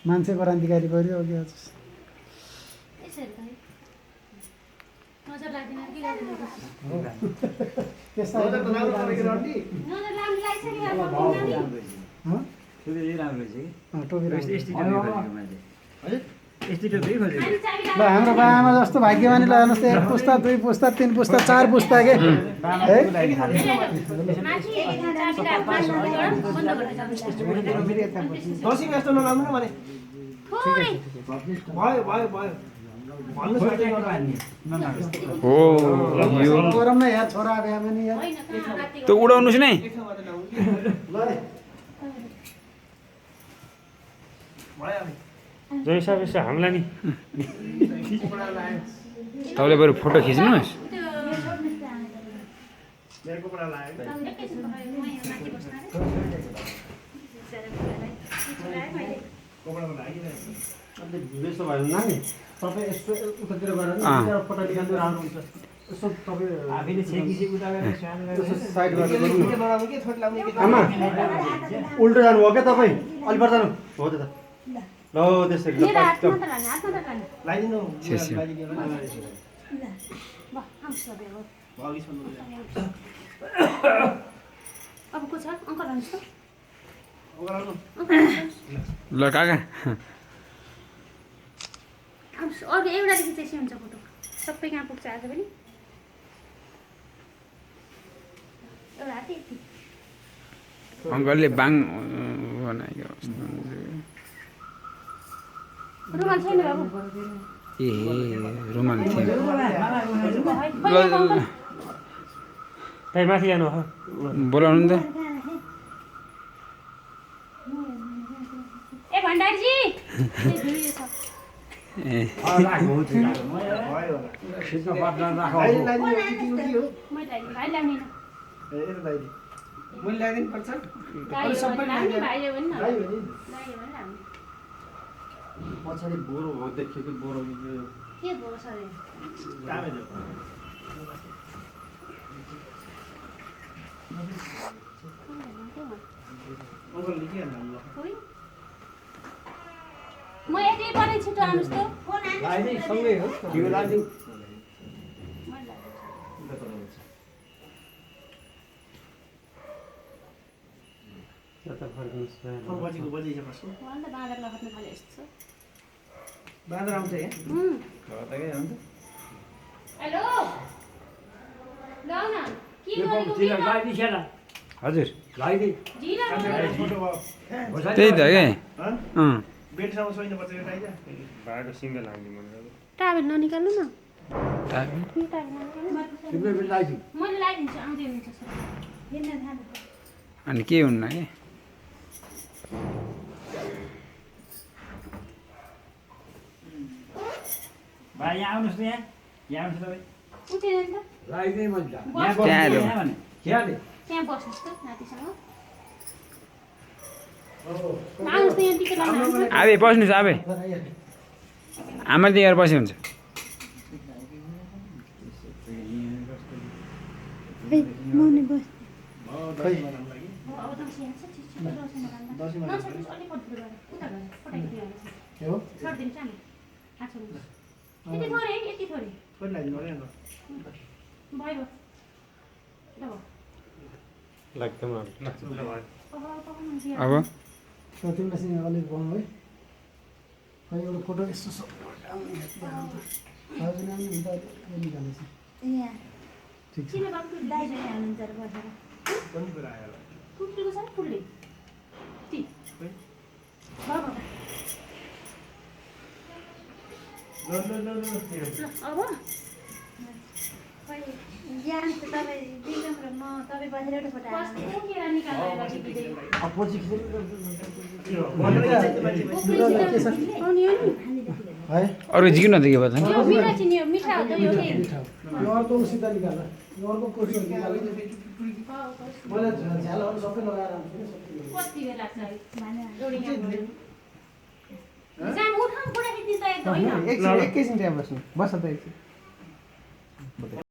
मान्छे क्रान्तिकारी गर्यो कि आज ल हाम्रो बाबामा जस्तो भाग्यमानीलाई हेर्नुहोस् त 1 पुस्ता 2 पुस्ता 3 पुस्ता 4 पुस्ता के त उडाउनुस् नै जैसा वैसा हामीलाई नि तपाईँले बरु फोटो खिच्नुहोस् यसो भयो नानी तपाईँ यस्तो उतातिर गएर फोटो निकाल्नु राम्रो हुन्छ यसो तपाईँ आफैले छेकी उता गरेर साइड गरेर आमा उल्टो जानुभयो क्या तपाईँ अलि पर जानु हो त ल त्यसरी ल काका अरू एउटादेखि चाहिँ हुन्छ फोटो सबै कहाँ पुग्छ आज पनि एउटा हात यति अङ्कलले बाङ बनाएको रुमाल छैन बाबु ए रुमाल थियो त्यही माथि जानु हो बोलाउनु नि त ए भण्डारजी ए पछाडि बोरो हो देखियो कि बोरो के भयो सरे म यति पनि छिटो आउनुहोस् त फोन सँगै हो यो लाजु बाँदर लखट्नु थाले यस्तो बाँदर आउँछ यहाँ हेलो ल न के गरेको हजुर ढिला त्यही त के बेडसम्म सोइन पर्छ यो टाइजा बाटो सिङ्गल हाल्ने भनेर टावेल ननिकाल्नु न टाइम मैले लगाइदिन्छु आउँदै हुनुहुन्छ अनि के हुन्न के भाइ यहाँ आउनुहोस् त यहाँ आउनुहोस् तपाईँ उठेन नि त त्यहाँ बस्नुहोस् त नातिसँग आउनुहोस् त यहाँ टिकट लाग्नु आबे बस्नुहोस् आबे आमाले दिएर बसे हुन्छ अब तिमीलाई अलिक बनाउनु है खै एउटा फोटो यस्तो निकालेछ ठिक छ अरू जिग्नु न त के भयो अर्को उसित निकाल अर्को कोठी निकाल मैले झ्यालहरू सबै लगाएर एकछिन त्यहाँ बस्नु बस त एकछिन